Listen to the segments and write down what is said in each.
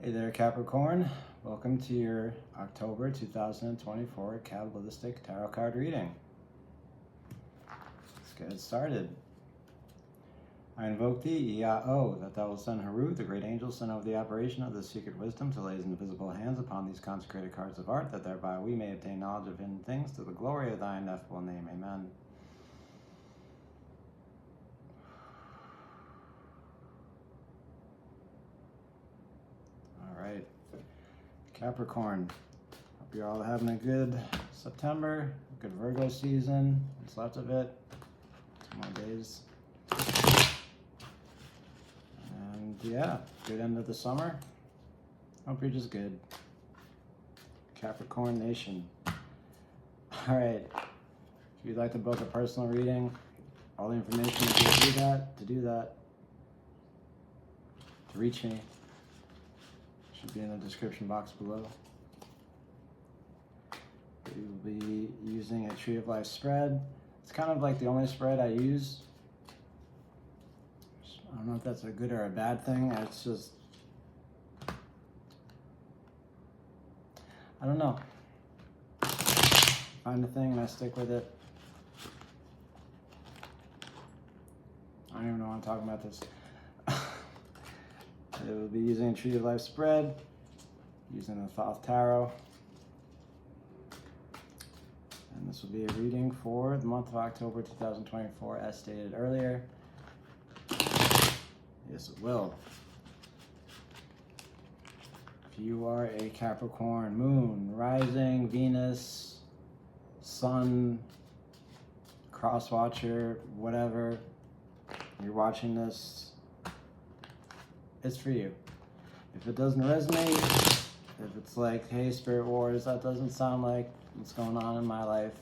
Hey there, Capricorn. Welcome to your October 2024 Kabbalistic Tarot card reading. Let's get it started. I invoke thee, Iao, that thou wilt send Haru, the great angel, send over the operation of the secret wisdom to lay his invisible hands upon these consecrated cards of art, that thereby we may obtain knowledge of hidden things to the glory of thy ineffable name. Amen. All right. Capricorn, hope you're all having a good September, good Virgo season. What's left of it? 2 more days. And yeah, good end of the summer. Hope you're just good. Capricorn Nation. All right. If you'd like to book a personal reading, all the information to do that, to reach me, should be in the description box below. We will be using a Tree of Life spread. It's kind of like the only spread I use. I don't know if that's a good or a bad thing. It's just, I don't know. Find a thing and I stick with it. I don't even know why I'm talking about this. It will be using a Tree of Life spread, using the Thoth Tarot. And this will be a reading for the month of October 2024, as stated earlier. Yes, it will. If you are a Capricorn, Moon, Rising, Venus, Sun, Cross Watcher, whatever, you're watching this, it's for you. If it doesn't resonate, if it's like, hey, Spirit Wars, that doesn't sound like what's going on in my life,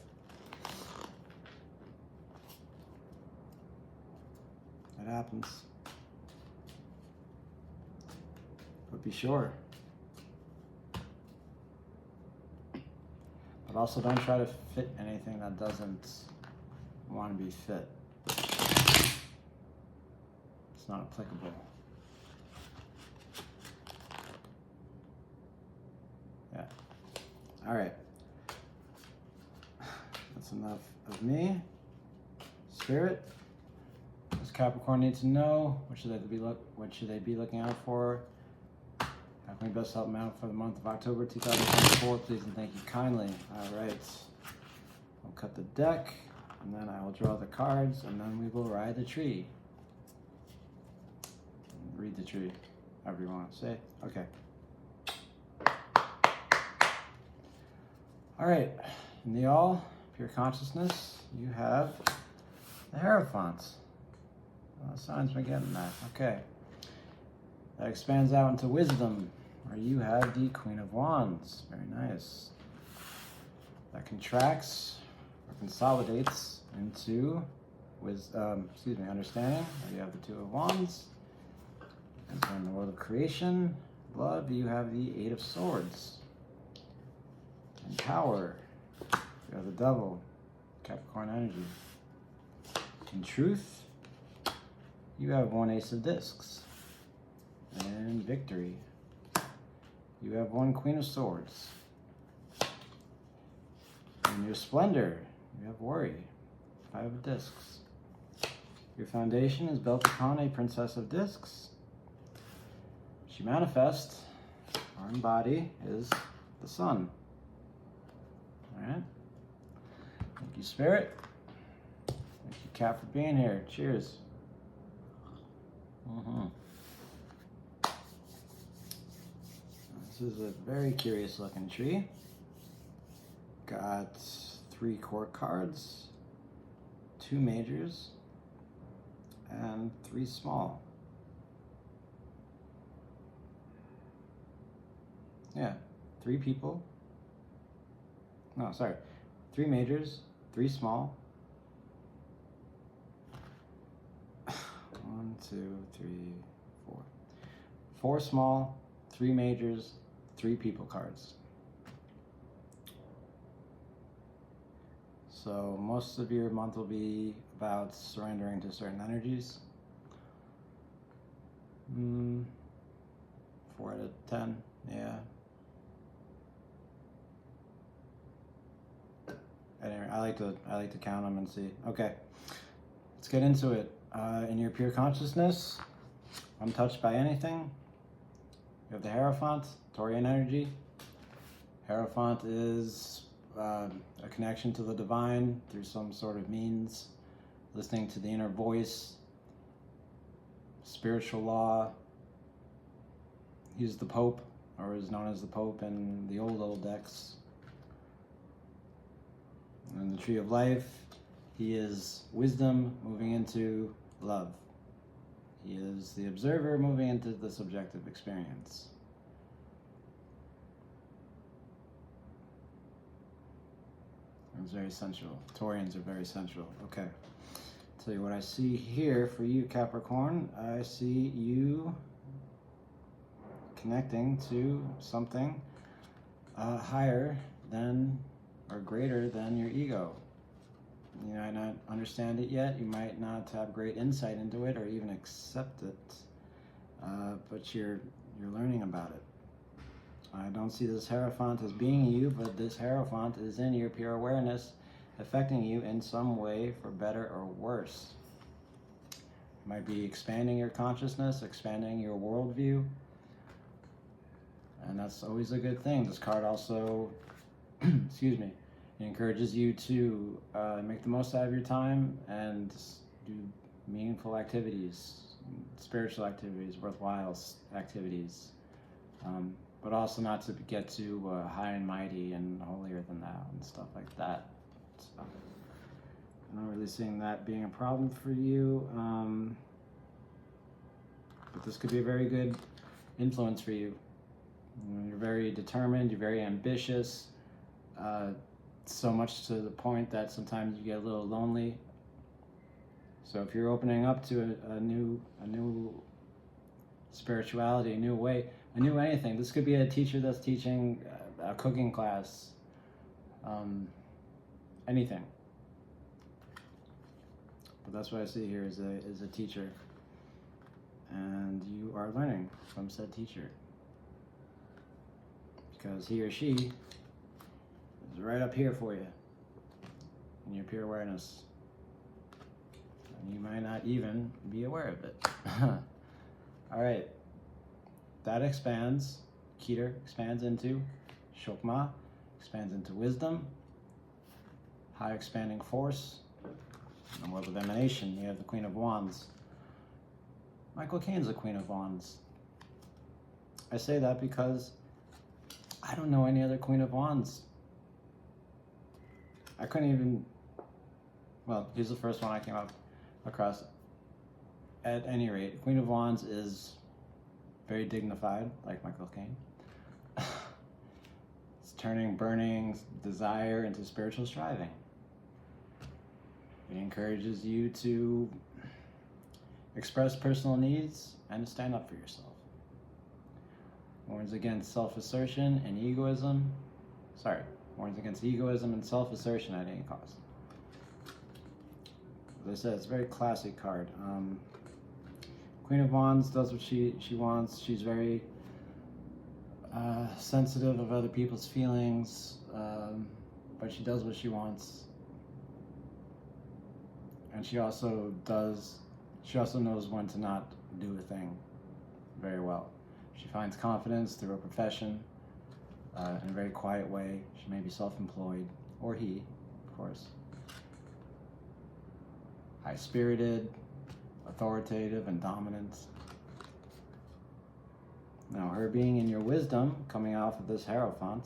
it happens. But be sure. But also don't try to fit anything that doesn't want to be fit. It's not applicable. Yeah. All right. That's enough of me. Spirit, does Capricorn need to know? What should they be looking out for? How can we best help them out for the month of October 2024? Please and thank you kindly. All right. I'll cut the deck, and then I will draw the cards, and then we will ride the tree. Read the tree, however you want to say. Okay. All right. In the all, pure consciousness, you have the Hierophant. Signs been getting that. Okay. That expands out into wisdom, where you have the Queen of Wands. Very nice. That contracts or consolidates into understanding, where you have the Two of Wands. And so in the world of creation, love, you have the Eight of Swords. And power, you have the Devil, Capricorn energy. In truth, you have one Ace of Discs. And victory, you have one Queen of Swords. In your splendor, you have worry, Five of Discs. Your foundation is built upon a Princess of Discs. She manifests, or embody, is the Sun. All right. Thank you, Spirit. Thank you, Cap, for being here. Cheers. This is a very curious looking tree. Got 3 court cards, 2 majors, and 3 small. Yeah, 3 people. No, sorry. 3 majors, 3 small. 1, 2, 3, 4. 4 small, 3 majors, 3 people cards. So most of your month will be about surrendering to certain energies. 4 out of 10. Yeah. Anyway, I like to count them and see. Okay, let's get into it. In your pure consciousness, untouched by anything, you have the Hierophant, Taurian energy. Hierophant is a connection to the divine through some sort of means, listening to the inner voice, spiritual law. He's the Pope, or is known as the Pope in the old decks. And the Tree of Life, he is wisdom moving into love. He is the observer moving into the subjective experience. It's very central. Taurians are very central. Okay. Tell you what I see here for you, Capricorn. I see you connecting to something higher than or greater than your ego. You might not understand it yet. You might not have great insight into it or even accept it, but you're learning about it. I don't see this Hierophant as being you, but this Hierophant is in your pure awareness, affecting you in some way for better or worse. It might be expanding your consciousness, expanding your worldview, and that's always a good thing. This card also, excuse me, it encourages you to make the most out of your time and do meaningful activities, spiritual activities, worthwhile activities. But also not to get too high and mighty and holier than thou and stuff like that. So, I'm not really seeing that being a problem for you. But this could be a very good influence for you. You're very determined, you're very ambitious, so much to the point that sometimes you get a little lonely. So if you're opening up to a new spirituality, a new way, a new anything. This could be a teacher that's teaching a cooking class, anything. But that's what I see here is a teacher, and you are learning from said teacher, because he or she is right up here for you in your pure awareness, and you might not even be aware of it. All right. That expands, Keter expands into Shokma, expands into wisdom, high expanding force, and world of emanation. You have the Queen of Wands. Michael Caine's the Queen of Wands. I say that because I don't know any other Queen of Wands. I couldn't even, well, he's the first one I came up across. At any rate, Queen of Wands is very dignified, like Michael Caine. It's turning burning desire into spiritual striving. It encourages you to express personal needs and to stand up for yourself. Warns against self-assertion and egoism. Warns against egoism and self-assertion at any cost. As I said, it's a very classic card. Queen of Wands does what she wants. She's very sensitive of other people's feelings, but she does what she wants. And she also knows when to not do a thing very well. She finds confidence through her profession in a very quiet way. She may be self-employed, or he, of course. High-spirited, authoritative, and dominant. Now, her being in your wisdom, coming off of this Hierophant,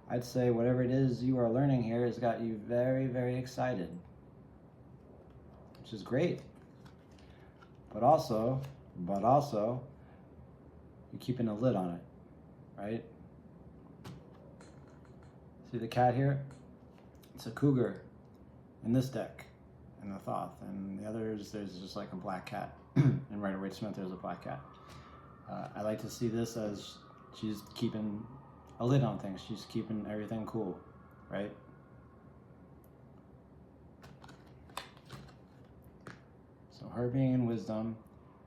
I'd say whatever it is you are learning here has got you very, very excited, which is great. But also, you're keeping a lid on it, right? See the cat here? It's a cougar in this deck, in the Thoth, and the others, there's just like a black cat. And Rider-Waite-Smith, there's a black cat. I like to see this as she's keeping a lid on things. She's keeping everything cool, right? So her being in wisdom,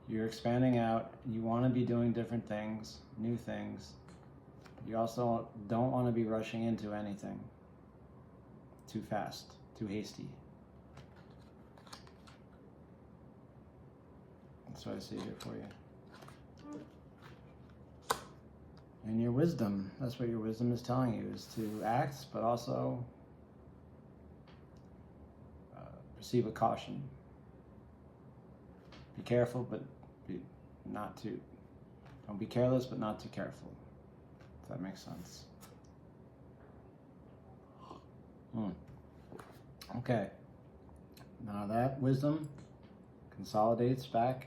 You're expanding out. You want to be doing different things, new things. You also don't want to be rushing into anything too fast, too hasty. That's what I see here for you. And your wisdom, that's what your wisdom is telling you, is to act, but also proceed with caution. Be careful, but don't be careless, but not too careful. If that makes sense. Okay. Now that wisdom consolidates back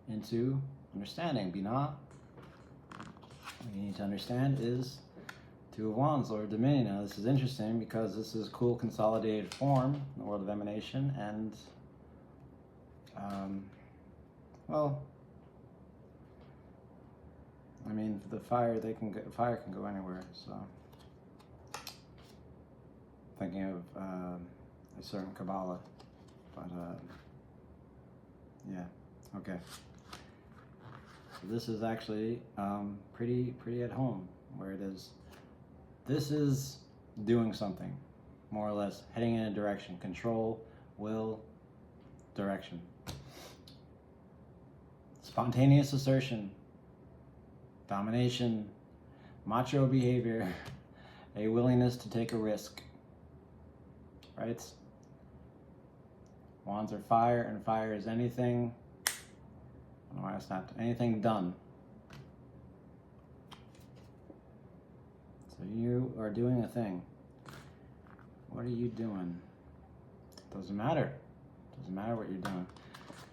into understanding. Binah. What you need to understand is Two of Wands, Lord of Dominion. Now this is interesting because this is cool consolidated form in the world of emanation, and well, I mean, the fire, fire can go anywhere. So thinking of a certain Kabbalah, but yeah, okay. So this is actually pretty at home, where it is. This is doing something, more or less, heading in a direction. Control, will, direction. Spontaneous assertion, domination, macho behavior, a willingness to take a risk, right? Wands are fire, and fire is anything, I don't know why I snapped, anything done. So you are doing a thing. What are you doing? Doesn't matter. Doesn't matter what you're doing,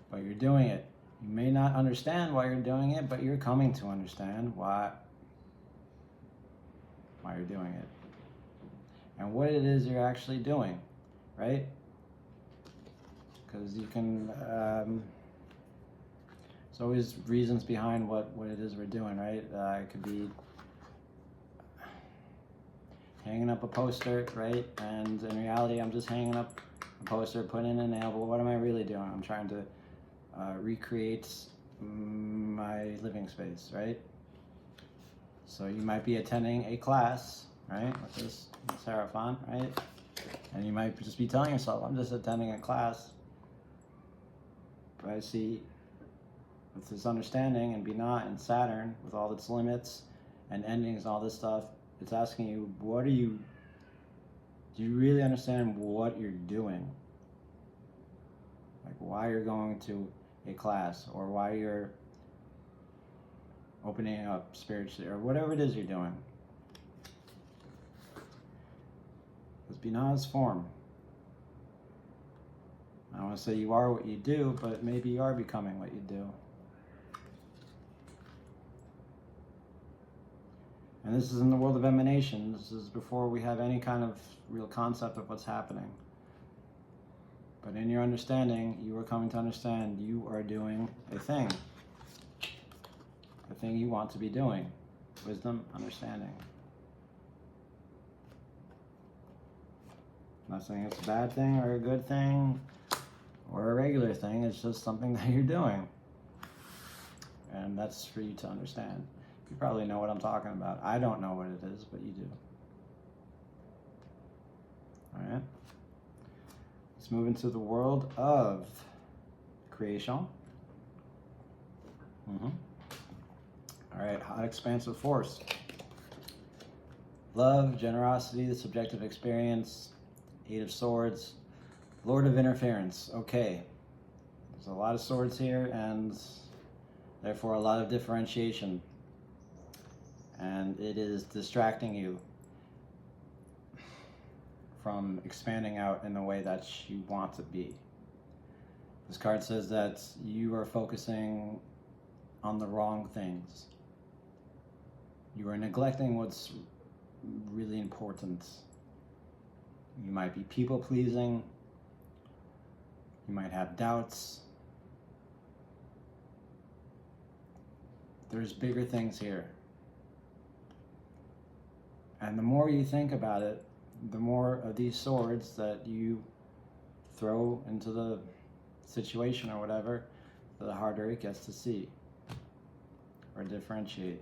but you're doing it. You may not understand why you're doing it, but you're coming to understand why you're doing it and what it is you're actually doing, right? Because you can, there's always reasons behind what it is we're doing, right? It could be hanging up a poster, right? And in reality, I'm just hanging up a poster, putting in a nail, but what am I really doing? I'm trying to recreate my living space, right? So you might be attending a class, right, with this Seraphon, right? And you might just be telling yourself, I'm just attending a class. But I see, with this understanding and Binah and Saturn, with all its limits and endings and all this stuff, it's asking you, do you really understand what you're doing? Like why you're going to a class, or why you're opening up spiritually, or whatever it is you're doing. Because Binah's form. I don't want to say you are what you do, but maybe you are becoming what you do. And this is in the world of emanation. This is before we have any kind of real concept of what's happening. But in your understanding, you are coming to understand you are doing a thing. The thing you want to be doing. Wisdom, understanding. I'm not saying it's a bad thing or a good thing or a regular thing. It's just something that you're doing. And that's for you to understand. You probably know what I'm talking about. I don't know what it is, but you do. All right. Let's move into the world of creation. All right, hot expansive force. Love, generosity, the subjective experience, Eight of Swords, Lord of Interference. Okay, there's a lot of swords here, and therefore a lot of differentiation. And it is distracting you from expanding out in the way that you want to be. This card says that you are focusing on the wrong things. You are neglecting what's really important. You might be people-pleasing. You might have doubts. There's bigger things here. And the more you think about it, the more of these swords that you throw into the situation or whatever, the harder it gets to see or differentiate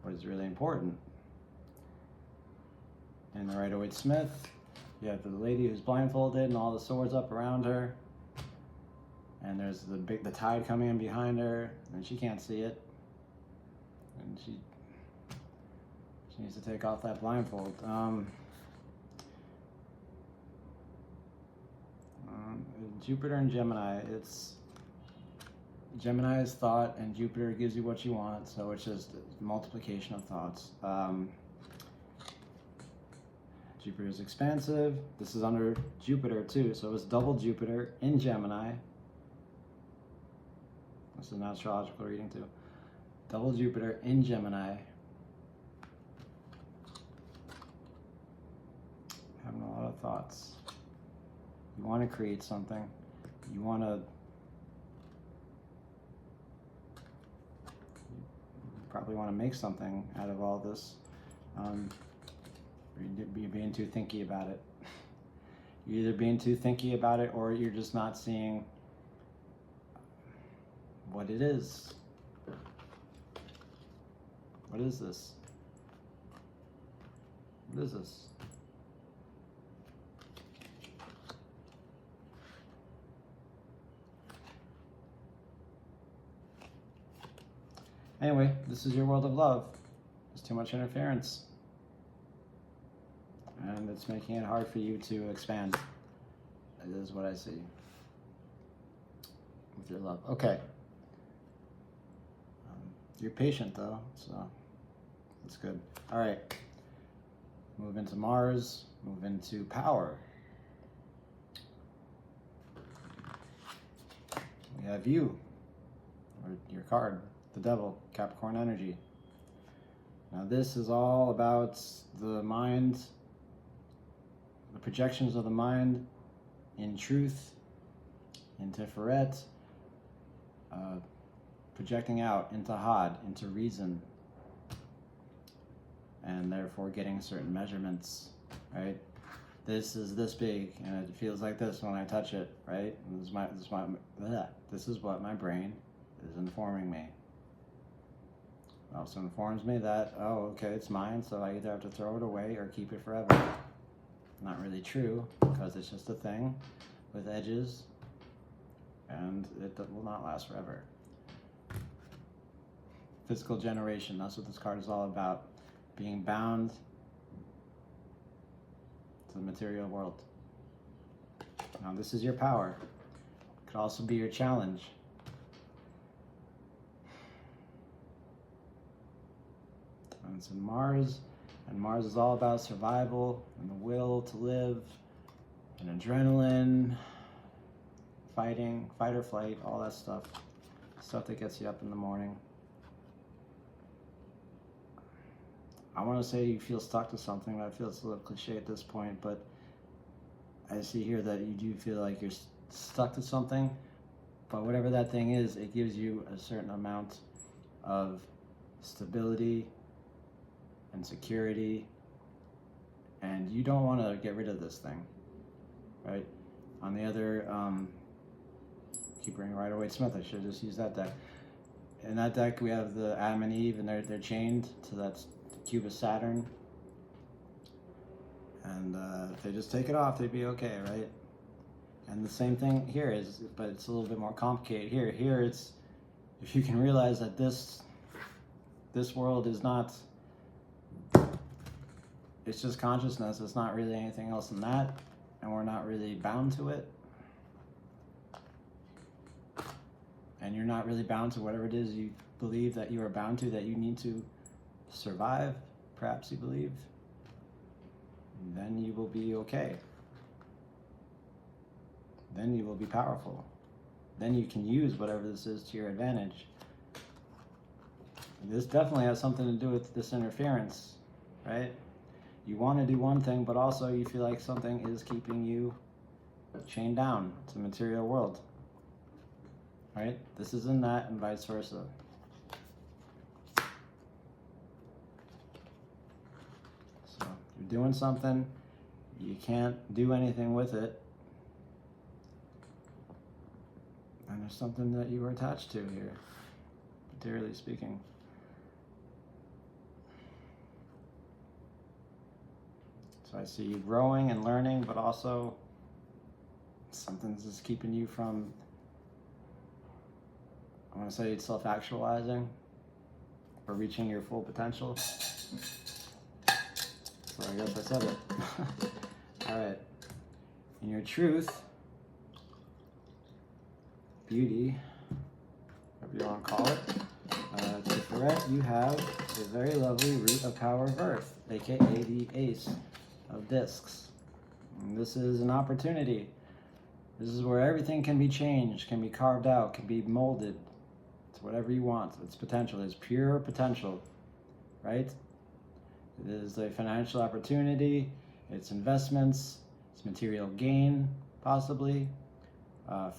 what is really important. In the Rider-Waite-Smith, you have the lady who's blindfolded and all the swords up around her, and there's the tide coming in behind her, and she can't see it, and she needs to take off that blindfold. Jupiter and Gemini, Gemini is thought, and Jupiter gives you what you want, so it's just multiplication of thoughts. Jupiter is expansive. This is under Jupiter too, so it's double Jupiter in Gemini. This is an astrological reading too. Double Jupiter in Gemini. Having a lot of thoughts. You want to create something. You probably want to make something out of all this. You're being too thinky about it. You're either being too thinky about it, or you're just not seeing what it is. What is this? What is this? Anyway, this is your world of love. There's too much interference. And it's making it hard for you to expand. That is what I see with your love. Okay. You're patient though, so that's good. All right. Move into Mars, move into power. We have you, or your card, the Devil, Capricorn energy. Now this is all about the mind, the projections of the mind in truth, in Tiferet, projecting out into Had, into reason, and therefore getting certain measurements, right? This is this big, and it feels like this when I touch it, right? And this is what my brain is informing me. It also informs me that, oh, okay, it's mine, so I either have to throw it away or keep it forever. Not really true, because it's just a thing with edges, and it will not last forever. Physical generation, that's what this card is all about. Being bound to the material world. Now this is your power. It could also be your challenge. And it's in Mars, and Mars is all about survival and the will to live, and adrenaline, fighting, fight or flight, all that stuff. Stuff that gets you up in the morning. I want to say you feel stuck to something, but I feel it's a little cliche at this point, but I see here that you do feel like you're stuck to something, but whatever that thing is, it gives you a certain amount of stability and security, and you don't want to get rid of this thing, right? On the other, keep bringing Rider-Waite-Smith, I should have just used that deck. In that deck, we have the Adam and Eve, and they're chained to that cube of Saturn, and if they just take it off, they'd be okay, right? And the same thing here is, but it's a little bit more complicated here. Here it's, if you can realize that this world is not, it's just consciousness, it's not really anything else than that, and we're not really bound to it. And you're not really bound to whatever it is you believe that you are bound to, that you need to survive, perhaps you believe, then you will be okay. Then you will be powerful. Then you can use whatever this is to your advantage. This definitely has something to do with this interference, right? You want to do one thing, but also you feel like something is keeping you chained down to the material world, right? This is in that, and vice versa. So you're doing something, you can't do anything with it, and There's something that you were attached to here, materially speaking. So I see you growing and learning, but also something's just keeping you from, I want to say, self-actualizing or reaching your full potential. So I guess I said it. All right. In your truth, beauty, whatever you want to call it, Tiferet, you have a very lovely root of power of earth, aka the Ace of Discs. And this is an opportunity. This is where everything can be changed, can be carved out, can be molded. It's whatever you want. It's potential. It's pure potential, right? It is a financial opportunity. It's investments. It's material gain, possibly.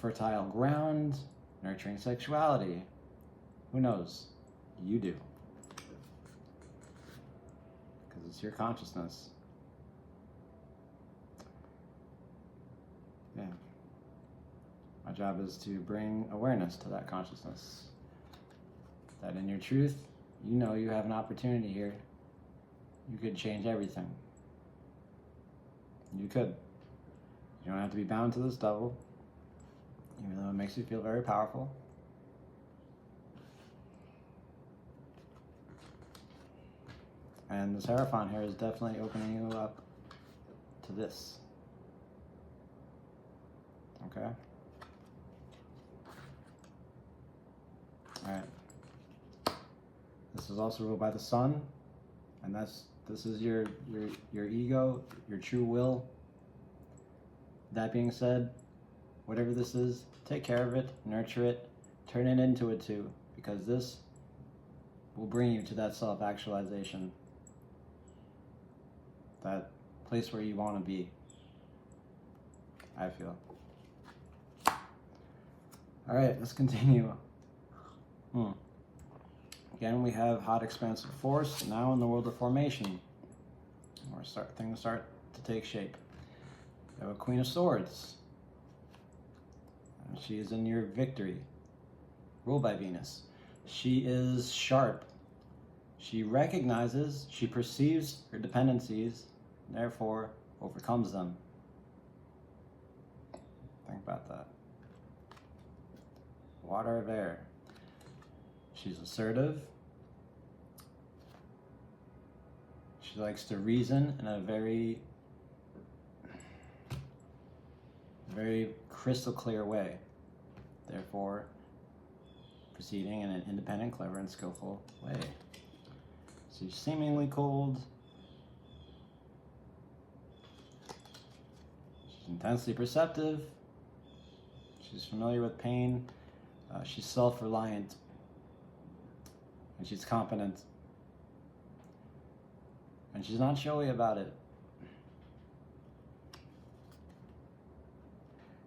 Fertile ground, nurturing sexuality. Who knows? You do. Because it's your consciousness. Yeah. My job is to bring awareness to that consciousness. That in your truth, you know you have an opportunity here. You could change everything. You could. You don't have to be bound to this devil, even though it makes you feel very powerful. And this Hierophant here is definitely opening you up to this. Okay? Alright. This is also ruled by the sun, and this is your ego, your true will. That being said, whatever this is, take care of it, nurture it, turn it into a two, because this will bring you to that self-actualization, that place where you want to be, I feel. All right, let's continue. Again, we have hot expansive force, now in the world of formation, where things start to take shape. We have a Queen of Swords. She is in your victory, ruled by Venus. She is sharp. She recognizes, she perceives her dependencies, and therefore overcomes them. Think about that. Water of air. She's assertive. She likes to reason in a very crystal clear way, therefore proceeding in an independent, clever, and skillful way. She's seemingly cold. She's intensely perceptive. She's familiar with pain. She's self-reliant. And she's competent. And she's not showy about it.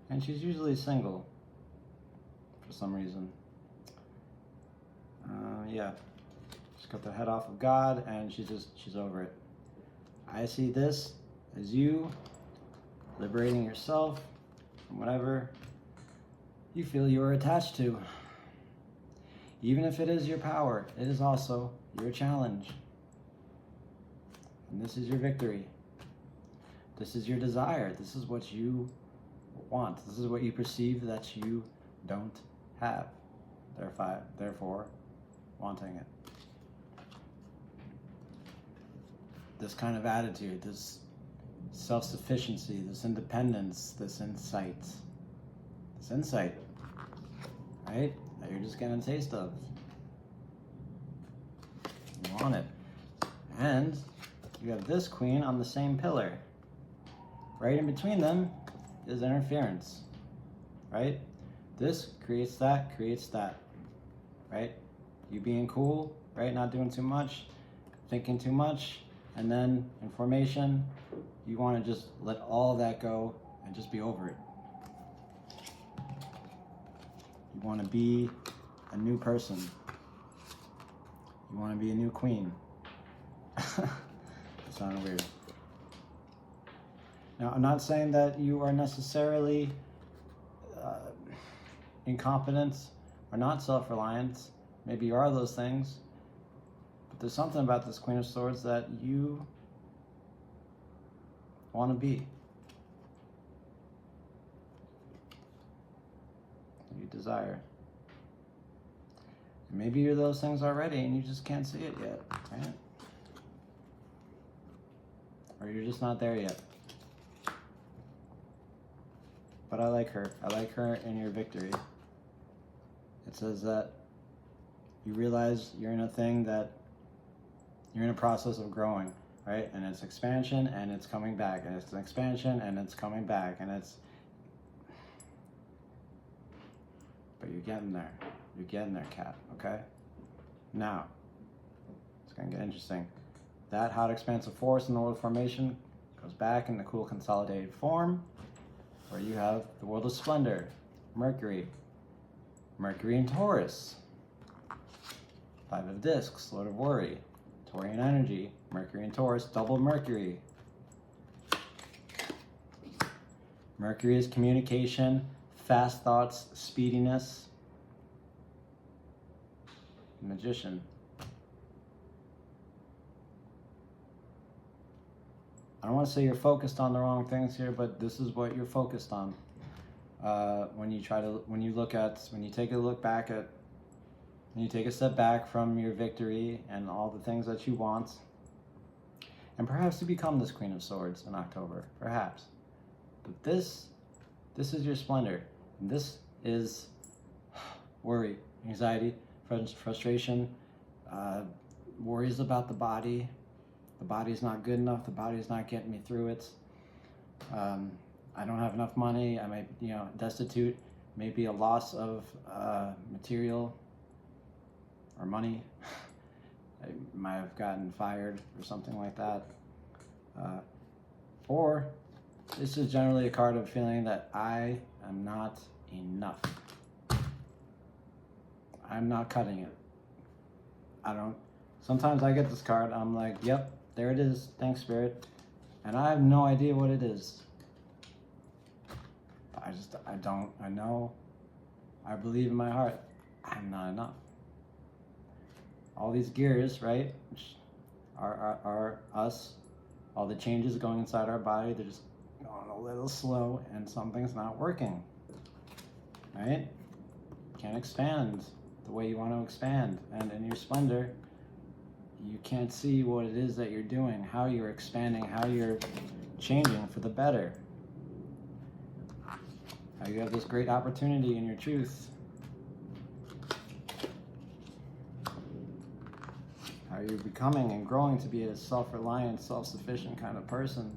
And she's usually single, for some reason. Yeah. She's got the head off of God, and she's over it. I see this as you liberating yourself from whatever you feel you are attached to. Even if it is your power, it is also your challenge. And this is your victory. This is your desire. This is what you want. This is what you perceive that you don't have. Therefore, wanting it. This kind of attitude, this self-sufficiency, this independence, this insight, right? That you're just getting a taste of. You want it. And you have this queen on the same pillar. Right in between them is interference, right? This creates that, right? You being cool, right? Not doing too much, thinking too much, and then in formation, you want to just let all that go and just be over it. You want to be a new person. You want to be a new queen. That sounded weird. Now, I'm not saying that you are necessarily incompetence or not self-reliance. Maybe you are those things. But there's something about this Queen of Swords that you want to be. You desire. And maybe you're those things already and you just can't see it yet, right? Or you're just not there yet. But I like her. I like her in your victory. It says that you realize you're in a thing that you're in a process of growing, right? And it's expansion and it's coming back, and it's an expansion and it's coming back, and it's, but you're getting there. You're getting there, cat, okay? Now, it's gonna get interesting. That hot expansive force in the world formation goes back in the cool consolidated form, where you have the world of splendor, Mercury. Mercury in Taurus. 5 of discs, Lord of worry. Taurian energy, Mercury in Taurus, double Mercury. Mercury is communication, fast thoughts, speediness. Magician. I don't want to say you're focused on the wrong things here, but this is what you're focused on. When you take a step back from your victory and all the things that you want, and perhaps to become this Queen of Swords in October, perhaps. But this is your splendor. And this is worry, anxiety, frustration, worries about the body. The body's not good enough. The body's not getting me through it. I don't have enough money. I may, destitute. Maybe a loss of material or money. I might have gotten fired or something like that. Or this is generally a card of feeling that I am not enough. I'm not cutting it. Sometimes I get this card, I'm like, yep, there it is, thanks Spirit. And I have no idea what it is. I believe in my heart, I'm not enough. All these gears, right, are us, all the changes going inside our body, they're just going a little slow and something's not working, right? Can't expand the way you want to expand. And in your splendor, you can't see what it is that you're doing, how you're expanding, how you're changing for the better. How you have this great opportunity in your truth. How you're becoming and growing to be a self-reliant, self-sufficient kind of person.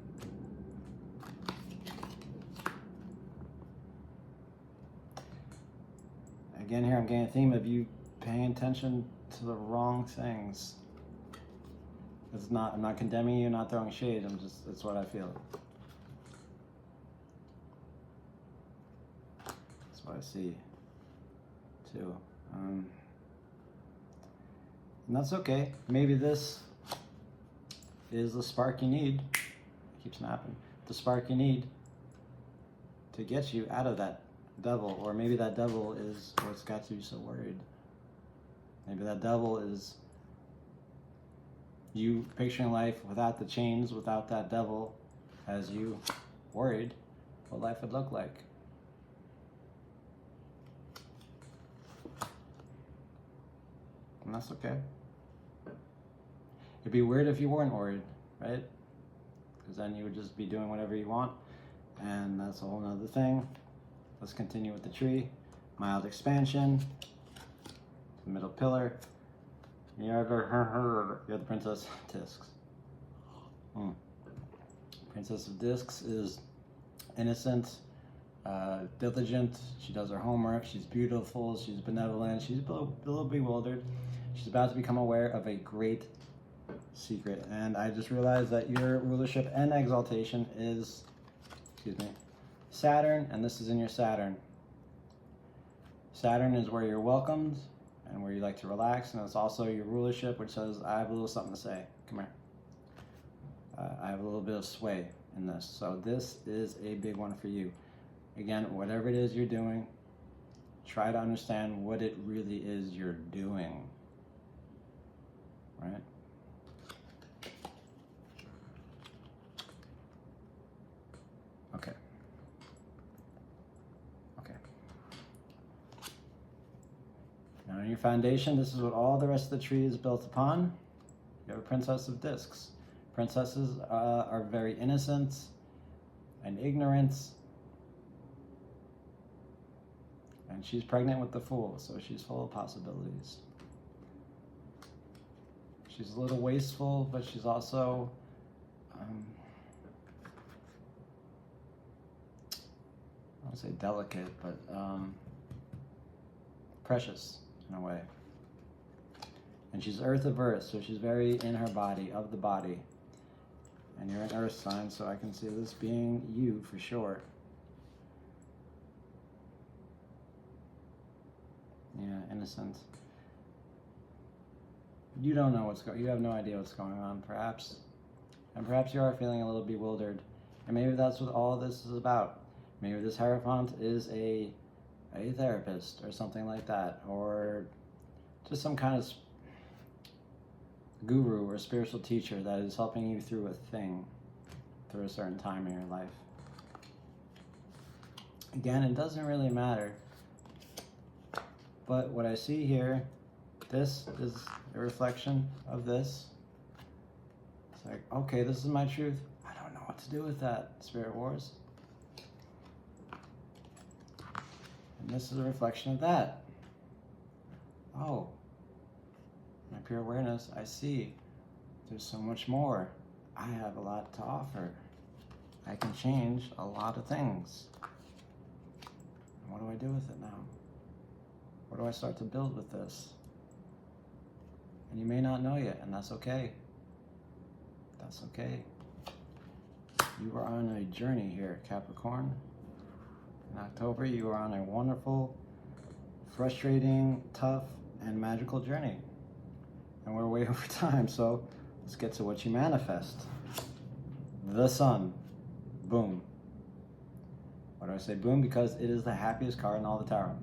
Again, here I'm getting a theme of you paying attention to the wrong things. I'm not condemning you, not throwing shade, it's what I feel. That's what I see, too. And that's okay. Maybe this is the spark you need. It keeps snapping. The spark you need to get you out of that devil, or maybe that devil is what's got you so worried. Maybe that devil is you picturing life without the chains, without that devil, as you worried what life would look like. And that's okay. It'd be weird if you weren't worried, right? Because then you would just be doing whatever you want, and that's a whole nother thing. Let's continue with the tree. Mild expansion. The middle pillar. You're the Princess of Discs. Princess of Discs is innocent, diligent. She does her homework. She's beautiful. She's benevolent. She's a little bewildered. She's about to become aware of a great secret. And I just realized that your rulership and exaltation is, Saturn, and this is in your Saturn. Saturn is where you're welcomed and where you like to relax, and it's also your rulership, which says, I have a little something to say. Come here. I have a little bit of sway in this. So this is a big one for you. Again, whatever it is you're doing, try to understand what it really is you're doing, right? Okay. Okay. Now in your foundation, this is what all the rest of the tree is built upon. You have a Princess of Discs. Princesses are very innocent and ignorant. And she's pregnant with the Fool, so she's full of possibilities. She's a little wasteful, but she's also I don't say delicate, but precious in a way. And she's earth of earth, so she's very in her body, of the body. And you're an earth sign, so I can see this being you for sure. Yeah, innocent. You don't know you have no idea what's going on, perhaps. And perhaps you are feeling a little bewildered. And maybe that's what all this is about. Maybe this Hierophant is a therapist or something like that. Or just some kind of guru or spiritual teacher that is helping you through a thing, through a certain time in your life. Again, it doesn't really matter. But what I see here, this is a reflection of this. It's like, okay, this is my truth. I don't know what to do with that, Spirit Wars. And this is a reflection of that. Oh, my pure awareness, I see. There's so much more. I have a lot to offer. I can change a lot of things. And what do I do with it now? What do I start to build with this? And you may not know yet, and that's okay. That's okay. You are on a journey here, Capricorn. In October, you are on a wonderful, frustrating, tough, and magical journey. And we're way over time, so let's get to what you manifest. The Sun. Boom. Why do I say boom? Because it is the happiest card in all the tarot.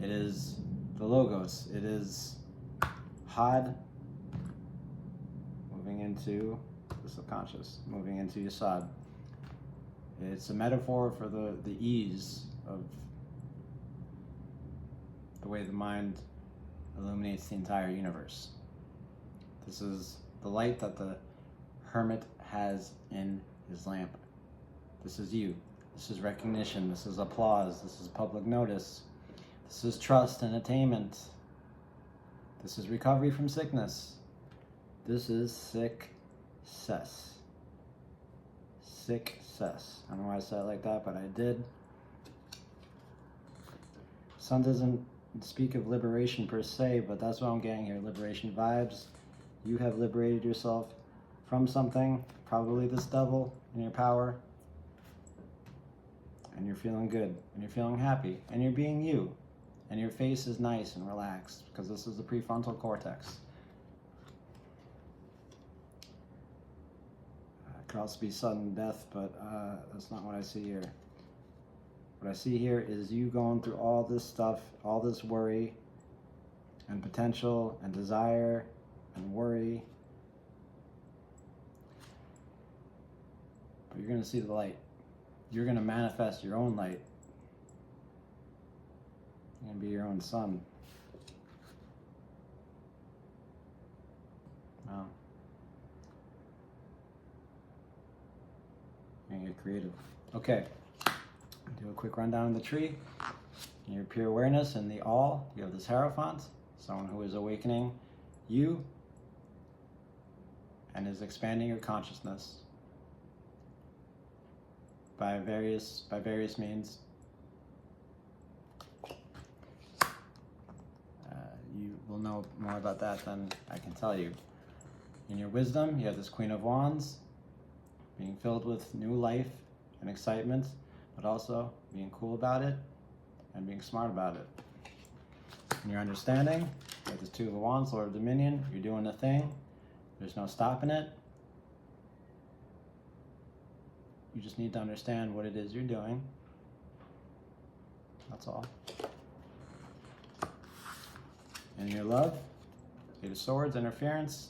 It is the Logos. It is Had moving into the subconscious, moving into Yesod. It's a metaphor for the ease of the way the mind illuminates the entire universe. This is the light that the hermit has in his lamp. This is you. This is recognition. This is applause. This is public notice. This is trust and attainment. This is recovery from sickness. This is success. Success. I don't know why I said it like that, but I did. Sun doesn't speak of liberation per se, but that's what I'm getting here. Liberation vibes. You have liberated yourself from something, probably this devil in your power. And you're feeling good, and you're feeling happy, and you're being you. And your face is nice and relaxed, because this is the prefrontal cortex. It could also be sudden death, but that's not what I see here. What I see here is you going through all this stuff, all this worry, and potential, and desire, and worry. But you're going to see the light. You're going to manifest your own light. You're going to be your own sun. Wow. You're going to get creative. Okay. Do a quick rundown of the tree. In your pure awareness and the all, you have this Hierophant, someone who is awakening you and is expanding your consciousness by various means. You will know more about that than I can tell you. In your wisdom, you have this Queen of Wands, being filled with new life and excitement, but also being cool about it and being smart about it. In your understanding, you have this Two of Wands, Lord of Dominion. You're doing the thing. There's no stopping it. You just need to understand what it is you're doing. That's all. In your love, Eight of Swords, interference.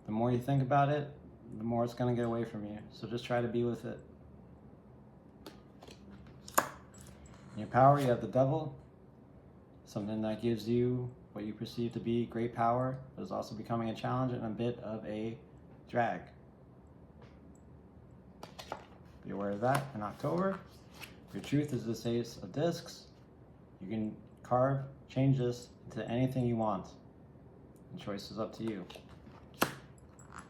The more you think about it, the more it's going to get away from you. So just try to be with it. In your power, you have the Devil. Something that gives you what you perceive to be great power, but is also becoming a challenge and a bit of a drag. Be aware of that in October. Your truth is this Ace of Discs. You can carve, change this into anything you want. The choice is up to you.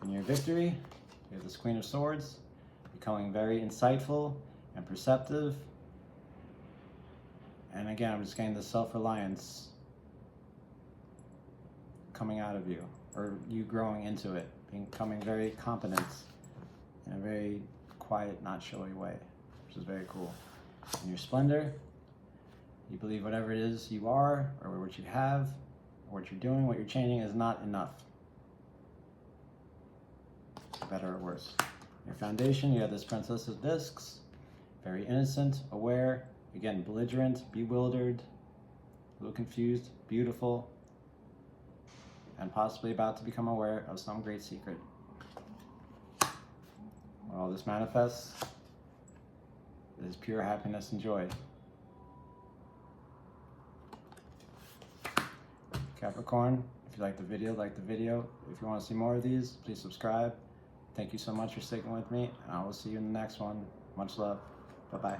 In your victory, you have this Queen of Swords, becoming very insightful and perceptive. And again, I'm just getting the self-reliance coming out of you, or you growing into it, becoming very competent in a very quiet, not showy way, which is very cool. In your splendor, you believe whatever it is you are, or what you have, or what you're doing, what you're changing is not enough. Better or worse. In your foundation, you have this Princess of Discs, very innocent, aware, again, belligerent, bewildered, a little confused, beautiful, and possibly about to become aware of some great secret. When all this manifests, it is pure happiness and joy. Capricorn, if you like the video, like the video. If you want to see more of these, please subscribe. Thank you so much for sticking with me, and I will see you in the next one. Much love. Bye-bye.